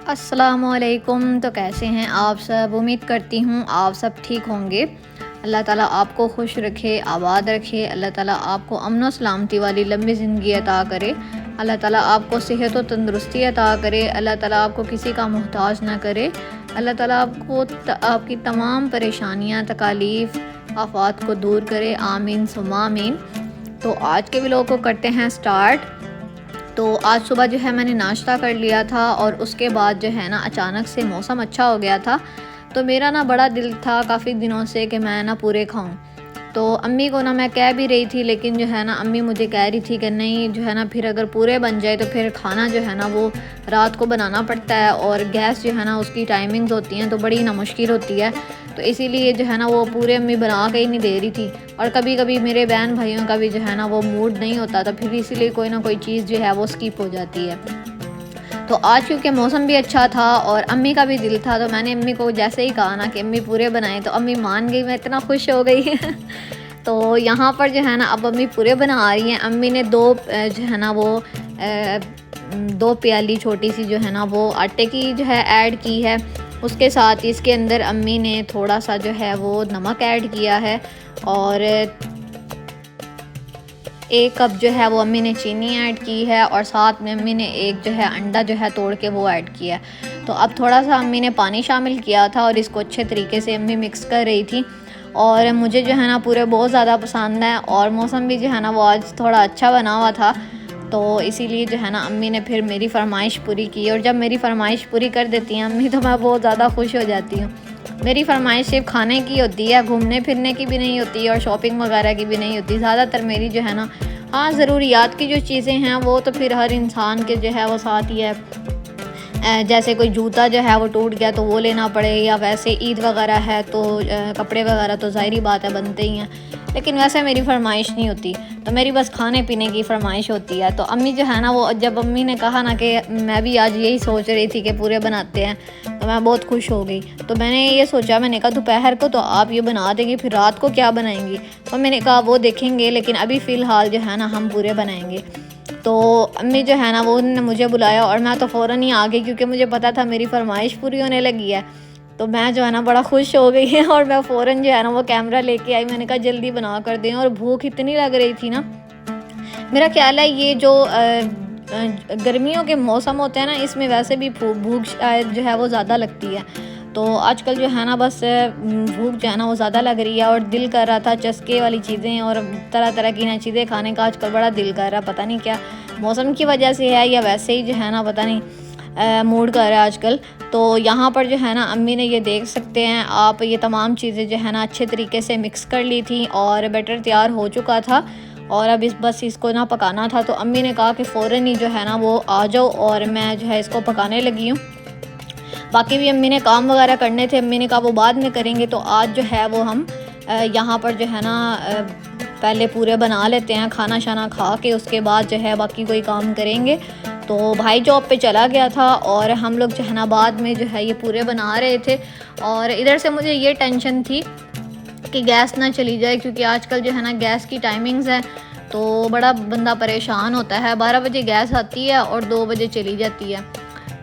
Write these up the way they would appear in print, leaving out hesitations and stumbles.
अस्सलामुअलैकुम। तो कैसे हैं आप सब? उम्मीद करती हूँ आप सब ठीक होंगे। अल्लाह ताला आपको खुश रखे, आबाद रखे। अल्लाह ताला आपको अमन व सलामती वाली लंबी ज़िंदगी अता करे। अल्लाह ताला आपको सेहत व तंदुरुस्ती अता करे। अल्लाह ताला आपको किसी का मोहताज ना करे। अल्लाह ताला आपको आपकी तमाम परेशानियाँ, तकालीफ़, आफ़ात को दूर करे। आमीन सुम्मा आमीन। तो आज के व्लॉग को करते हैं स्टार्ट। तो आज सुबह जो है मैंने नाश्ता कर लिया था और उसके बाद जो है ना अचानक से मौसम अच्छा हो गया था। तो मेरा ना बड़ा दिल था काफ़ी दिनों से कि मैं ना पूरे खाऊं। तो अम्मी को ना मैं कह भी रही थी, लेकिन जो है ना अम्मी मुझे कह रही थी कि नहीं, जो है ना फिर अगर पूरे बन जाए तो फिर खाना जो है ना वो रात को बनाना पड़ता है और गैस जो है ना उसकी टाइमिंग्स होती हैं तो बड़ी ना मुश्किल होती है। तो इसीलिए जो है ना वो पूरे अम्मी बना के ही नहीं दे रही थी। और कभी कभी मेरे बहन भाइयों का भी जो है ना वो मूड नहीं होता, तो फिर इसीलिए कोई ना कोई चीज़ जो है वो स्किप हो जाती है। तो आज क्योंकि मौसम भी अच्छा था और अम्मी का भी दिल था, तो मैंने अम्मी को जैसे ही कहा ना कि अम्मी पूरे बनाए, तो अम्मी मान गई। मैं इतना खुश हो गई तो यहाँ पर जो है ना अब अम्मी पूरे बना रही हैं। अम्मी ने जो है ना वो 2 प्याली छोटी सी जो है ना वो आटे की जो है ऐड की है। उसके साथ इसके अंदर अम्मी ने थोड़ा सा जो है वो नमक ऐड किया है और 1 कप जो है वो अम्मी ने चीनी ऐड की है और साथ में अम्मी ने एक जो है अंडा जो है तोड़ के वो ऐड किया। तो अब थोड़ा सा अम्मी ने पानी शामिल किया था और इसको अच्छे तरीके से अम्मी मिक्स कर रही थी। और मुझे जो है ना पूरे बहुत ज़्यादा पसंद है और मौसम भी जो है ना वो आज थोड़ा अच्छा बना हुआ था। तो इसीलिए जो है ना अम्मी ने फिर मेरी फरमाइश पूरी की और जब मेरी फरमाइश पूरी कर देती हैं अम्मी तो मैं बहुत ज़्यादा खुश हो जाती हूँ। मेरी फरमाइश सिर्फ खाने की होती है, घूमने फिरने की भी नहीं होती और शॉपिंग वगैरह की भी नहीं होती। ज़्यादातर मेरी जो है ना, हाँ, ज़रूरियात की जो चीज़ें हैं वो तो फिर हर इंसान के जो है वो साथ ही है। जैसे कोई जूता जो है वो टूट गया तो वो लेना पड़े, या वैसे ईद वगैरह है तो कपड़े वगैरह तो ज़ाहिरी बात है बनते ही हैं। लेकिन वैसे मेरी फरमाइश नहीं होती, तो मेरी बस खाने पीने की फरमाइश होती है। तो अम्मी जो है ना वो जब अम्मी ने कहा ना कि मैं भी आज यही सोच रही थी कि पूरे बनाते हैं, तो मैं बहुत खुश हो गई। तो मैंने ये सोचा, मैंने कहा दोपहर को तो आप ये बना देंगे, फिर रात को क्या बनाएंगी? तो मैंने कहा वो देखेंगे, लेकिन अभी फ़िलहाल जो है ना हम पूरे बनाएंगे। तो अम्मी जो है ना वो उन्होंने मुझे बुलाया और मैं तो फ़ौरन ही आ गई, क्योंकि मुझे पता था मेरी फरमाइश पूरी होने लगी है। तो मैं जो है ना बड़ा खुश हो गई है और मैं फ़ौरन जो है ना वो कैमरा लेके आई। मैंने कहा जल्दी बना कर दें, और भूख इतनी लग रही थी ना। मेरा ख्याल है ये जो गर्मियों के मौसम होते हैं ना, इसमें वैसे भी भूख शायद जो है वो ज़्यादा लगती है। तो आजकल जो है ना बस भूख जो है ना वो ज़्यादा लग रही है और दिल कर रहा था चस्के वाली चीज़ें और तरह तरह की नई चीज़ें खाने का। आजकल बड़ा दिल कर रहा है, पता नहीं क्या मौसम की वजह से है या वैसे ही जो है ना पता नहीं मूड कर रहा है आजकल। तो यहाँ पर जो है ना अम्मी ने, ये देख सकते हैं आप, ये तमाम चीज़ें जो है ना अच्छे तरीके से मिक्स कर ली थी और बैटर तैयार हो चुका था और अब बस इसको ना पकाना था। तो अम्मी ने कहा कि फ़ौरन ही जो है ना वो आ जाओ और मैं जो है इसको पकाने लगी हूँ। बाकी भी अम्मी ने काम वगैरह करने थे, अम्मी ने कहा वो बाद में करेंगे। तो आज जो है वो हम यहाँ पर जो है ना पहले पूरे बना लेते हैं, खाना शाना खा के उसके बाद जो है बाकी कोई काम करेंगे। तो भाई जॉब पे चला गया था और हम लोग जो है ना बाद में जो है ये पूरे बना रहे थे। और इधर से मुझे ये टेंशन थी कि गैस ना चली जाए, क्योंकि आजकल जो है ना गैस की टाइमिंग्स है तो बड़ा बंदा परेशान होता है। 12 बजे गैस आती है और 2 बजे चली जाती है।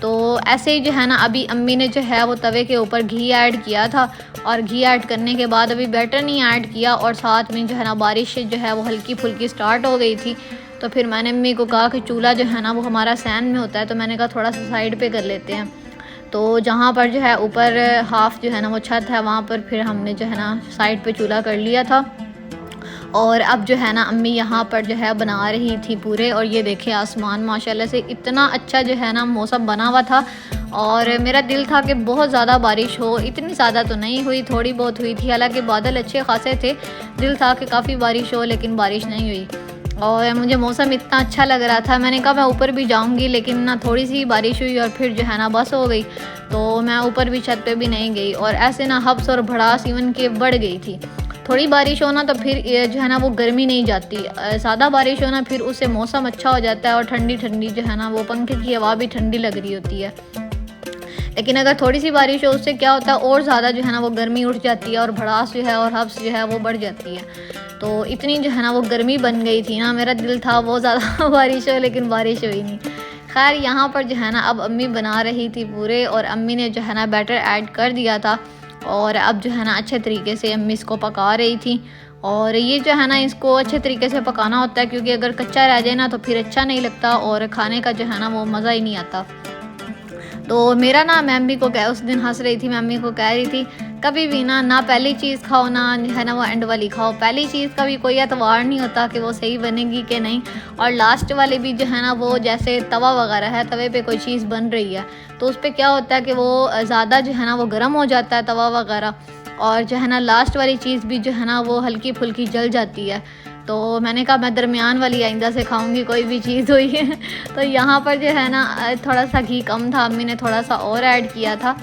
तो ऐसे ही जो है ना अभी अम्मी ने जो है वो तवे के ऊपर घी ऐड किया था और घी ऐड करने के बाद अभी बैटर नहीं ऐड किया और साथ में जो है ना बारिश जो है वो हल्की फुल्की स्टार्ट हो गई थी। तो फिर मैंने अम्मी को कहा कि चूल्हा जो है ना वो हमारा सैन में होता है, तो मैंने कहा थोड़ा सा साइड पे कर लेते हैं। तो जहाँ पर जो है ऊपर हाफ जो है ना वो छत है, वहाँ पर फिर हमने जो है ना साइड पे चूल्हा कर लिया था। और अब जो है ना अम्मी यहाँ पर जो है बना रही थी पूरे। और ये देखें आसमान माशाल्लाह से इतना अच्छा जो है ना मौसम बना हुआ था और मेरा दिल था कि बहुत ज़्यादा बारिश हो। इतनी ज़्यादा तो नहीं हुई, थोड़ी बहुत हुई थी, हालांकि बादल अच्छे खासे थे। दिल था कि काफ़ी बारिश हो, लेकिन बारिश नहीं हुई और मुझे मौसम इतना अच्छा लग रहा था। मैंने कहा मैं ऊपर भी जाऊंगी, लेकिन ना थोड़ी सी बारिश हुई और फिर जो है ना बस हो गई। तो मैं ऊपर भी छत पे भी नहीं गई और ऐसे ना हब्स और भड़ास इवन के बढ़ गई थी। थोड़ी बारिश होना तो फिर जो है ना वो गर्मी नहीं जाती, सादा बारिश होना फिर उससे मौसम अच्छा हो जाता है और ठंडी ठंडी जो है ना वो पंखे की हवा भी ठंडी लग रही होती है। लेकिन अगर थोड़ी सी बारिश हो उससे क्या होता है, और ज़्यादा जो है ना वो गर्मी उठ जाती है और भड़ास जो है और हब्स जो है वो बढ़ जाती है। तो इतनी जो है ना वो गर्मी बन गई थी ना, मेरा दिल था बहुत ज़्यादा बारिश हो, लेकिन बारिश हुई नहीं। खैर यहाँ पर जो है ना अब अम्मी बना रही थी पूरे, और अम्मी ने जो है ना बैटर ऐड कर दिया था, और अब जो है ना अच्छे तरीके से अम्मी इसको पका रही थी। और ये जो है ना इसको अच्छे तरीके से पकाना होता है, क्योंकि अगर कच्चा रह जाए ना तो फिर अच्छा नहीं लगता और खाने का जो है ना वो मज़ा ही नहीं आता। तो मेरा ना, मैं अम्मी को उस दिन हंस रही थी, मैं अम्मी को कह रही थी कभी भी ना पहली चीज़ खाओ ना है ना वो एंड वाली खाओ। पहली चीज़ का भी कोई एतबार नहीं होता कि वो सही बनेगी कि नहीं, और लास्ट वाले भी जो है ना वो जैसे तवा वगैरह है, तवे पे कोई चीज़ बन रही है तो उस पर क्या होता है कि वो ज़्यादा जो है ना वो गर्म हो जाता है तवा वगैरह, और जो है ना लास्ट वाली चीज़ भी जो है ना वो हल्की फुल्की जल जाती है। तो मैंने कहा मैं दरमियान वाली आइंदा से खाऊंगी कोई भी चीज़ हुई है। तो यहाँ पर जो है ना थोड़ा सा घी कम था, अम्मी ने थोड़ा सा और ऐड किया था,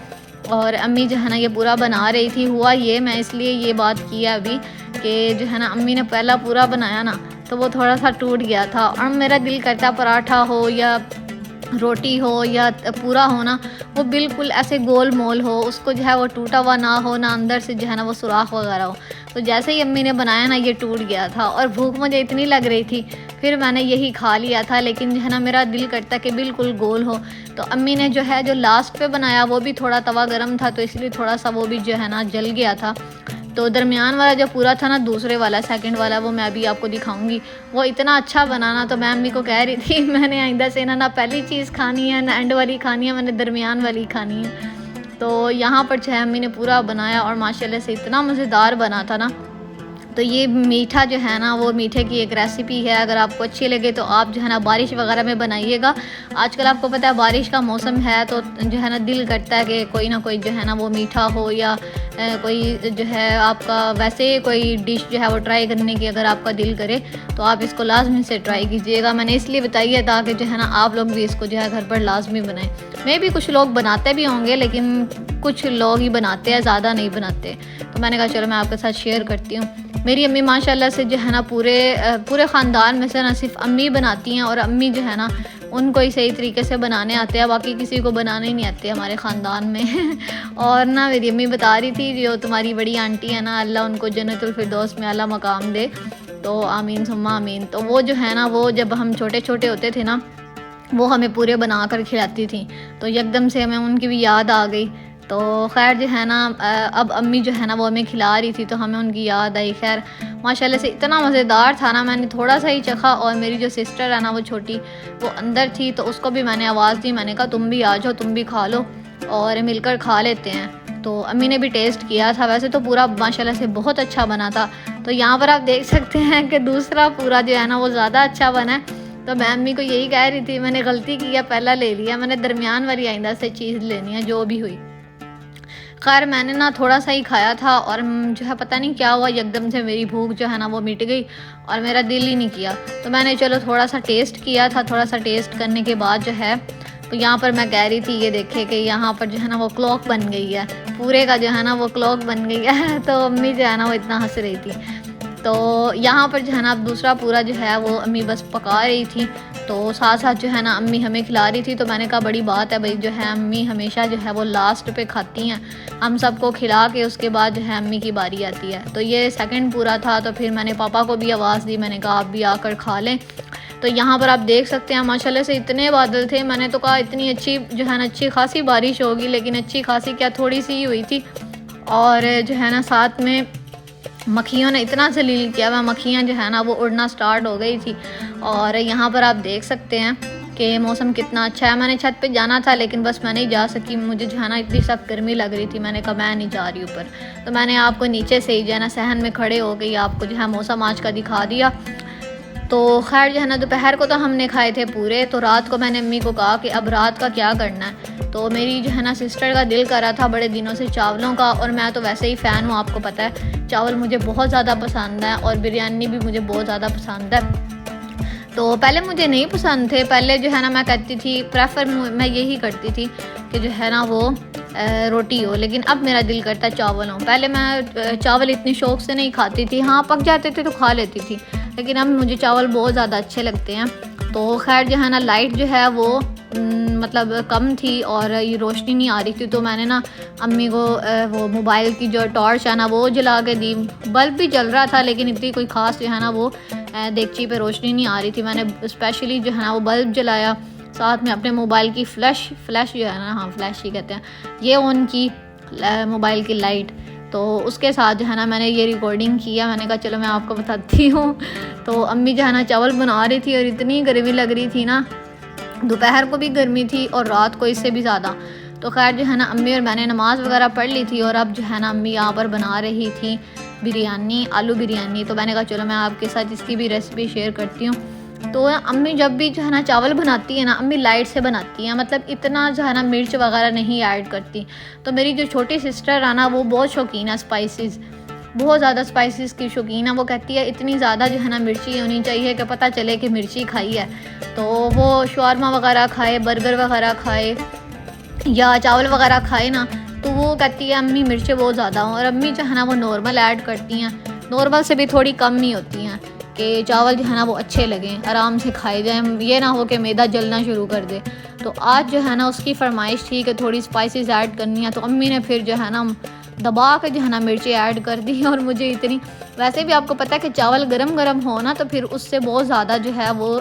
और अम्मी जो है ना ये पूरा बना रही थी। हुआ ये, मैं इसलिए ये बात किया अभी कि जो है ना अम्मी ने पहला पूरा बनाया ना तो वो थोड़ा सा टूट गया था, और मेरा दिल करता पराठा हो या रोटी हो या पूरा हो ना वो बिल्कुल ऐसे गोल मोल हो, उसको जो है वो टूटा हुआ ना हो, ना अंदर से जो है ना वो सुराख वगैरह हो। तो जैसे ही अम्मी ने बनाया ना ये टूट गया था, और भूख मुझे इतनी लग रही थी, फिर मैंने यही खा लिया था, लेकिन जो है ना मेरा दिल करता कि बिल्कुल गोल हो। तो अम्मी ने जो लास्ट पे बनाया वो भी थोड़ा तवा गर्म था, तो इसलिए थोड़ा सा वो भी जो है ना जल गया था। तो दरमियान वाला जो पूरा था ना, दूसरे वाला सेकंड वाला, वो मैं अभी आपको दिखाऊंगी, वो इतना अच्छा बनाना। तो मैं अम्मी को कह रही थी मैंने आइंदा से ना पहली चीज़ खानी है ना एंड वाली खानी है, मैंने दरमियान वाली खानी है। तो यहाँ पर जो है अम्मी ने पूरा बनाया और माशाल्लाह से इतना मज़ेदार बना था ना। तो ये मीठा जो है ना वो मीठे की एक रेसिपी है, अगर आपको अच्छी लगे तो आप जो है ना बारिश वगैरह में बनाइएगा। आजकल आपको पता है बारिश का मौसम है, तो जो है ना दिल करता है कि कोई ना कोई जो है ना वो मीठा हो, या कोई जो है आपका वैसे कोई डिश जो है वो ट्राई करने की अगर आपका दिल करे तो आप इसको लाजमी से ट्राई कीजिएगा। मैंने इसलिए बताई है ताकि जो है ना आप लोग भी इसको जो है घर पर लाजमी बनाएं। मैं भी कुछ लोग बनाते भी होंगे, लेकिन कुछ लोग ही बनाते हैं, ज़्यादा नहीं बनाते। तो मैंने कहा चलो मैं आपके साथ शेयर करती हूँ। मेरी अम्मी माशाल्लाह से जो है ना पूरे ख़ानदान में से ना सिर्फ अम्मी बनाती हैं, और अम्मी जो है ना उनको ही सही तरीके से बनाने आते हैं, बाकी किसी को बनाने ही नहीं आते हमारे ख़ानदान में। और ना मेरी अम्मी बता रही थी जो तुम्हारी बड़ी आंटी है ना, अल्लाह उनको जन्नतुल फिरदौस में आला मकाम दे, तो आमीन सुम्मा आमीन। तो वो जो है ना वो जब हम छोटे छोटे होते थे ना वो हमें पूरे बना कर खिलाती थी, तो एकदम से हमें उनकी भी याद आ गई। तो खैर जो है ना अब अम्मी जो है ना वो हमें खिला रही थी, तो हमें उनकी याद आई। खैर माशाल्लाह से इतना मज़ेदार था ना, मैंने थोड़ा सा ही चखा, और मेरी जो सिस्टर है ना वो छोटी, वो अंदर थी, तो उसको भी मैंने आवाज़ दी, मैंने कहा तुम भी आ जाओ, तुम भी खा लो और मिलकर खा लेते हैं। तो अम्मी ने भी टेस्ट किया था, वैसे तो पूरा माशाल्लाह से बहुत अच्छा बना था। तो यहाँ पर आप देख सकते हैं कि दूसरा पूरा जो है ना वो ज़्यादा अच्छा बना है। तो मैं अम्मी को यही कह रही थी मैंने गलती की है, पहला ले लिया, मैंने दरमियान वाली आइंदा से चीज़ लेनी है जो भी हुई। खैर मैंने ना थोड़ा सा ही खाया था, और जो है पता नहीं क्या हुआ, एकदम से मेरी भूख जो है ना वो मिट गई और मेरा दिल ही नहीं किया। तो मैंने चलो थोड़ा सा टेस्ट किया था, थोड़ा सा टेस्ट करने के बाद जो है तो यहाँ पर मैं कह रही थी ये देखे कि यहाँ पर जो है ना वो क्लॉक बन गई है, पूरे का जो है ना वो क्लॉक बन गई है। तो अम्मी जो है ना वो इतना हंस रही थी। तो यहाँ पर जो है ना अब दूसरा पूरा जो है वो अम्मी बस पका रही थी, तो साथ साथ जो है ना अम्मी हमें खिला रही थी। तो मैंने कहा बड़ी बात है भाई, जो है अम्मी हमेशा जो है वो लास्ट पे खाती हैं, हम सबको खिला के उसके बाद जो है अम्मी की बारी आती है। तो ये सेकंड पूरा था, तो फिर मैंने पापा को भी आवाज़ दी, मैंने कहा आप भी आकर खा लें। तो यहाँ पर आप देख सकते हैं माशाल्लाह से इतने बादल थे, मैंने तो कहा इतनी अच्छी जो है ना अच्छी खासी बारिश होगी, लेकिन अच्छी खासी क्या थोड़ी सी ही हुई थी। और जो है ना साथ में मक्खियों ने इतना जलील किया हुआ, मक्खियाँ जो है ना वो उड़ना स्टार्ट हो गई थी। और यहाँ पर आप देख सकते हैं कि मौसम कितना अच्छा है। मैंने छत पे जाना था लेकिन बस मैं नहीं जा सकी, मुझे जो है ना इतनी सख्त गर्मी लग रही थी, मैंने कहा मैं नहीं जा रही ऊपर। तो मैंने आपको नीचे से ही जो है ना सहन में खड़े हो गई आपको जो है मौसम आज का दिखा दिया। तो खैर जो है ना दोपहर को तो हमने खाए थे पूरे, तो रात को मैंने अम्मी को कहा कि अब रात का क्या करना है। तो मेरी जो है ना सिस्टर का दिल कर रहा था बड़े दिनों से चावलों का, और मैं तो वैसे ही फ़ैन हूँ, आपको पता है चावल मुझे बहुत ज़्यादा पसंद है, और बिरयानी भी मुझे बहुत ज़्यादा पसंद है। तो पहले मुझे नहीं पसंद थे, पहले जो है ना मैं कहती थी प्रेफर मैं यही करती थी कि जो है ना वो रोटी हो, लेकिन अब मेरा दिल करता है चावल हो। पहले मैं चावल इतनी शौक़ से नहीं खाती थी, हाँ पक जाते थे तो खा लेती थी, लेकिन अब मुझे चावल बहुत ज़्यादा अच्छे लगते हैं। तो खैर जो है ना लाइट जो है वो मतलब कम थी और ये रोशनी नहीं आ रही थी, तो मैंने ना अम्मी को वो मोबाइल की जो टॉर्च है ना वो जला के दी। बल्ब भी जल रहा था लेकिन इतनी कोई ख़ास जो है ना वो देगची पे रोशनी नहीं आ रही थी। मैंने स्पेशली जो है ना वो बल्ब जलाया, साथ में अपने मोबाइल की फ्लैश जो है ना, हाँ फ्लैश ही कहते हैं, ये ऑन की मोबाइल की लाइट। तो उसके साथ जो है ना मैंने ये रिकॉर्डिंग किया। मैंने कहा चलो मैं आपको बताती हूँ। तो अम्मी जो है ना चावल बना रही थी और इतनी गर्मी लग रही थी ना, दोपहर को भी गर्मी थी और रात को इससे भी ज़्यादा। तो खैर जो है ना अम्मी और मैंने नमाज़ वगैरह पढ़ ली थी और अब जो है ना अम्मी यहाँ पर बना रही थी बिरयानी, आलू बिरयानी। तो मैंने कहा चलो मैं आपके साथ इसकी भी रेसिपी शेयर करती हूँ। तो अम्मी जब भी जो है ना चावल बनाती है ना, अम्मी लाइट से बनाती हैं, मतलब इतना जो है ना मिर्च वगैरह नहीं ऐड करती। तो मेरी जो छोटी सिस्टर है ना वो बहुत शौकीन है स्पाइसेस, बहुत ज़्यादा स्पाइसेस की शौकीन है। वो कहती है इतनी ज़्यादा जो है ना मिर्ची होनी चाहिए कि पता चले कि मिर्ची खाई है। तो वो शवारमा वगैरह खाए, बर्गर वगैरह खाए या चावल वगैरह खाए ना, तो वो कहती है अम्मी मिर्चें बहुत ज़्यादा हों। और अम्मी जो है ना वो नॉर्मल ऐड करती हैं, नॉर्मल से भी थोड़ी कम ही होती हैं कि चावल जो है ना वो अच्छे लगें, आराम से खाए जाएँ, ये ना हो कि मैदा जलना शुरू कर दे। तो आज जो है ना उसकी फरमाइश थी कि थोड़ी स्पाइसेस ऐड करनी है। तो अम्मी ने फिर जो है ना दबा के जो है ना मिर्ची ऐड कर दी। और मुझे इतनी, वैसे भी आपको पता है कि चावल गरम गरम हो ना तो फिर उससे बहुत ज़्यादा जो है वो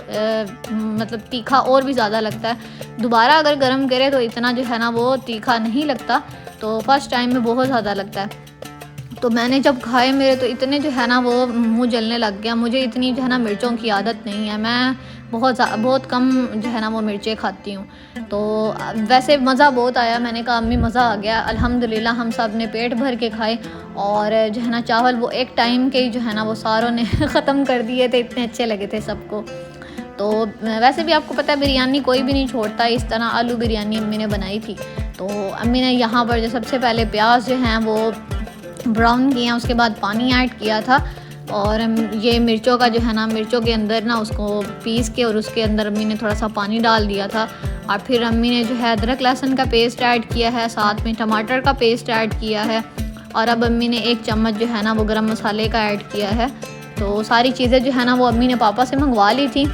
मतलब तीखा और भी ज़्यादा लगता है। दोबारा अगर गरम करे तो इतना जो है ना वो तीखा नहीं लगता, तो फर्स्ट टाइम में बहुत ज़्यादा लगता है। तो मैंने जब खाए मेरे तो इतने जो है ना वो मुँह जलने लग गया। मुझे इतनी जो है ना मिर्चों की आदत नहीं है, मैं बहुत कम जो है ना वो मिर्चें खाती हूँ। तो वैसे मज़ा बहुत आया। मैंने कहा अम्मी मज़ा आ गया, अल्हम्दुलिल्लाह हम सब ने पेट भर के खाए। और जो है ना चावल वो एक टाइम के ही जो है ना वो सारों ने ख़त्म कर दिए थे, इतने अच्छे लगे थे सबको। तो वैसे भी आपको पता है बिरयानी कोई भी नहीं छोड़ता, इस तरह आलू बिरयानी अम्मी ने बनाई थी। तो अम्मी ने यहाँ पर जो सबसे पहले प्याज जो हैं वो ब्राउन किया, उसके बाद पानी ऐड किया था और ये मिर्चों का जो है ना, मिर्चों के अंदर ना उसको पीस के और उसके अंदर अम्मी ने थोड़ा सा पानी डाल दिया था। और फिर अम्मी ने जो है अदरक लहसुन का पेस्ट ऐड किया है, साथ में टमाटर का पेस्ट ऐड किया है। और अब अम्मी ने 1 चम्मच जो है ना वो गरम मसाले का ऐड किया है। तो सारी चीज़ें जो है ना वो अम्मी ने पापा से मंगवा ली थी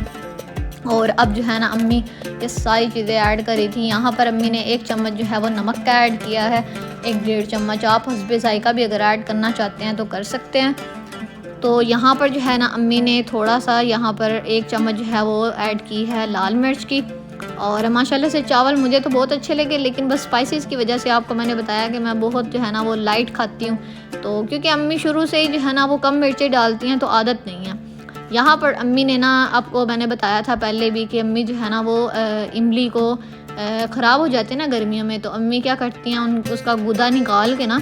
और अब जो है ना अम्मी ये सारी चीज़ें ऐड करी थी। यहाँ पर अम्मी ने 1 चम्मच जो है वो नमक का ऐड किया है, 1-1.5 चम्मच आप हस्बे ज़ायका भी अगर ऐड करना चाहते हैं तो कर सकते हैं। तो यहाँ पर जो है ना अम्मी ने थोड़ा सा यहाँ पर 1 चम्मच जो है वो ऐड की है लाल मिर्च की। और माशाल्लाह से चावल मुझे तो बहुत अच्छे लगे, लेकिन बस स्पाइसेस की वजह से आपको मैंने बताया कि मैं बहुत जो है ना वो लाइट खाती हूँ। तो क्योंकि अम्मी शुरू से ही जो है ना वो कम मिर्चें डालती हैं तो आदत नहीं है। यहाँ पर अम्मी ने ना, आपको मैंने बताया था पहले भी कि अम्मी जो है ना वो इमली को ख़राब हो जाते हैं ना गर्मियों में, तो अम्मी क्या करती हैं उसका गूदा निकाल के ना,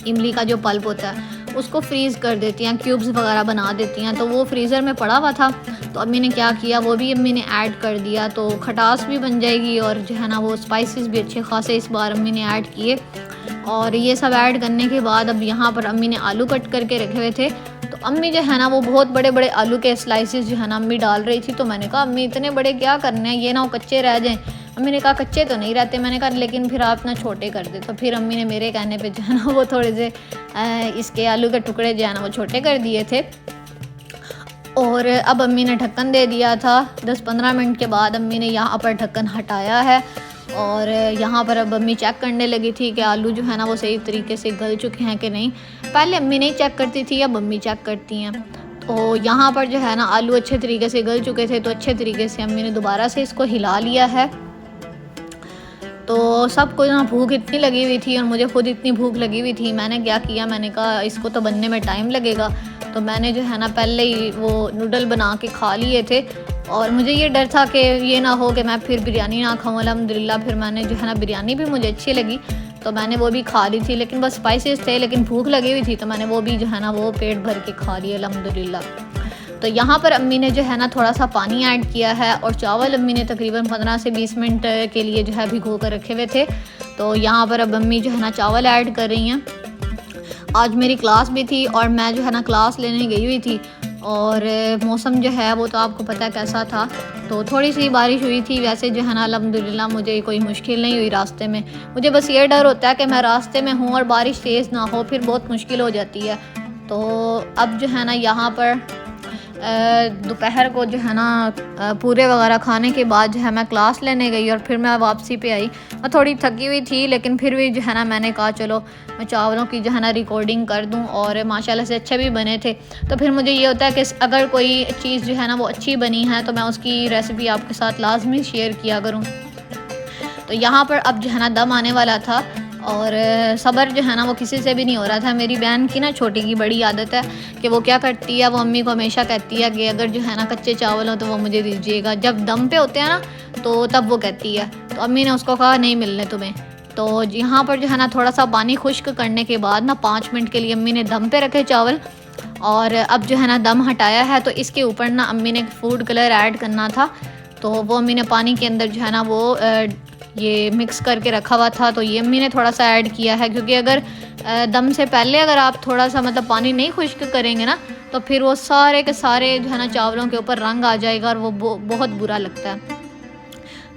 इमली का जो पल्प होता है उसको फ्रीज़ कर देती हैं, क्यूब्स वगैरह बना देती हैं। तो वो फ्रीज़र में पड़ा हुआ था तो अम्मी ने क्या किया वो भी अम्मी ने ऐड कर दिया, तो खटास भी बन जाएगी और जो है ना वो स्पाइसेस भी अच्छे खासे इस बार अम्मी ने ऐड किए। और ये सब ऐड करने के बाद अब यहाँ पर अम्मी ने आलू कट करके रखे हुए थे। तो अम्मी जो है ना वो बहुत बड़े बड़े आलू के स्लाइसेस जो है ना अम्मी डाल रही थी। तो मैंने कहा अम्मी इतने बड़े क्या करने हैं, ये ना वो कच्चे रह जाएं। अम्मी ने कहा कच्चे तो नहीं रहते। मैंने कहा लेकिन फिर आप ना छोटे कर दे। तो फिर अम्मी ने मेरे कहने पे जो है ना वो थोड़े से इसके आलू के टुकड़े जो है ना वो छोटे कर दिए थे। और अब अम्मी ने ढक्कन दे दिया था। 10-15 मिनट के बाद अम्मी ने यहाँ पर ढक्कन हटाया है और यहाँ पर अब अम्मी चेक करने लगी थी कि आलू जो है ना वो सही तरीके से गल चुके हैं कि नहीं। पहले अम्मी नहीं चेक करती थी, अब अम्मी चेक करती हैं। तो यहाँ पर जो है ना आलू अच्छे तरीके से गल चुके थे, तो अच्छे तरीके से अम्मी ने दोबारा से इसको हिला लिया है। तो सबको ना भूख इतनी लगी हुई थी और मुझे खुद इतनी भूख लगी हुई थी। मैंने क्या किया, मैंने कहा इसको तो बनने में टाइम लगेगा, तो मैंने जो है ना पहले ही वो नूडल बना के खा लिए थे। और मुझे ये डर था कि ये ना हो कि मैं फिर बिरयानी ना खाऊं। अल्हम्दुलिल्लाह फिर मैंने जो है ना बिरयानी भी मुझे अच्छी लगी तो मैंने वो भी खा ली थी, लेकिन बस स्पाइसेस थे, लेकिन भूख लगी हुई थी तो मैंने वो भी जो है ना वो पेट भर के खा लिया अल्हम्दुलिल्लाह। तो यहाँ पर अम्मी ने जो है ना थोड़ा सा पानी ऐड किया है और चावल अम्मी ने तकरीबन 15 से 20 मिनट के लिए जो है भिगो कर रखे हुए थे। तो यहाँ पर अब अम्मी जो है ना चावल ऐड कर रही हैं। आज मेरी क्लास भी थी और मैं जो है ना क्लास लेने गई हुई थी और मौसम जो है वो तो आपको पता है कैसा था। तो थोड़ी सी बारिश हुई थी, वैसे जो है ना अल्हम्दुलिल्लाह मुझे कोई मुश्किल नहीं हुई रास्ते में। मुझे बस ये डर होता है कि मैं रास्ते में हूँ और बारिश तेज़ ना हो, फिर बहुत मुश्किल हो जाती है। तो अब जो है ना यहाँ पर दोपहर को जो है ना पूरे वगैरह खाने के बाद जो है मैं क्लास लेने गई और फिर मैं वापसी पे आई। मैं थोड़ी थकी हुई थी लेकिन फिर भी जो है ना मैंने कहा चलो मैं चावलों की जो है ना रिकॉर्डिंग कर दूं और माशाल्लाह से अच्छे भी बने थे। तो फिर मुझे ये होता है कि अगर कोई चीज़ जो है ना वो अच्छी बनी है तो मैं उसकी रेसिपी आपके साथ लाजमी शेयर किया करूँ। तो यहाँ पर अब जो है ना दम आने वाला था और सब्र जो है ना वो किसी से भी नहीं हो रहा था। मेरी बहन की ना छोटी की बड़ी आदत है कि वो क्या करती है, वो अम्मी को हमेशा कहती है कि अगर जो है ना कच्चे चावल हो तो वो मुझे दीजिएगा। जब दम पे होते हैं ना तो तब वो कहती है। तो अम्मी ने उसको कहा नहीं मिलने तुम्हें। तो यहाँ पर जो है ना थोड़ा सा पानी खुश्क करने के बाद ना 5 मिनट के लिए अम्मी ने दम पे रखे चावल और अब जो है ना दम हटाया है। तो इसके ऊपर ना अम्मी ने फूड कलर ऐड करना था, तो वो अम्मी ने पानी के अंदर जो है ना वो ये मिक्स करके रखा हुआ था। तो ये अम्मी ने थोड़ा सा ऐड किया है क्योंकि अगर दम से पहले अगर आप थोड़ा सा मतलब पानी नहीं खुश्क करेंगे ना तो फिर वो सारे के सारे जो है ना चावलों के ऊपर रंग आ जाएगा और वो बहुत बुरा लगता है।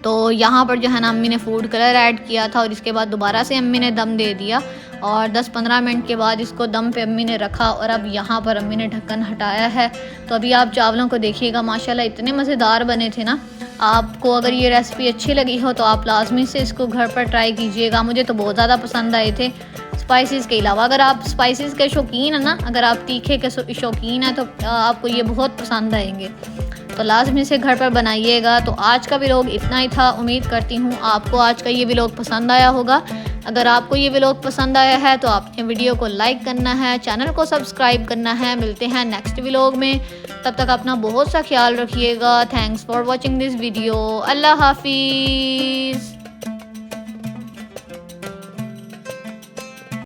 तो यहाँ पर जो है ना अम्मी ने फूड कलर ऐड किया था और इसके बाद दोबारा से अम्मी ने दम दे दिया और 10-15 मिनट के बाद इसको दम पे अम्मी ने रखा और अब यहाँ पर अम्मी ने ढक्कन हटाया है। तो अभी आप चावलों को देखिएगा, माशाल्लाह इतने मज़ेदार बने थे ना। आपको अगर ये रेसिपी अच्छी लगी हो तो आप लाजमी से इसको घर पर ट्राई कीजिएगा। मुझे तो बहुत ज़्यादा पसंद आए थे स्पाइसेस के अलावा। अगर आप स्पाइसेस के शौकीन हैं ना, अगर आप तीखे के शौकीन हैं तो आपको ये बहुत पसंद आएंगे। तो लाजमी से घर पर बनाइएगा। तो आज का व्लॉग इतना ही था। उम्मीद करती हूँ आपको आज का ये व्लॉग पसंद आया होगा। अगर आपको ये व्लॉग पसंद आया है तो आपने वीडियो को लाइक करना है, चैनल को सब्सक्राइब करना है। मिलते हैं नेक्स्ट व्लॉग में, तब तक अपना बहुत सा ख्याल रखिएगा। Thanks for watching this video. अल्लाह हाफिज़।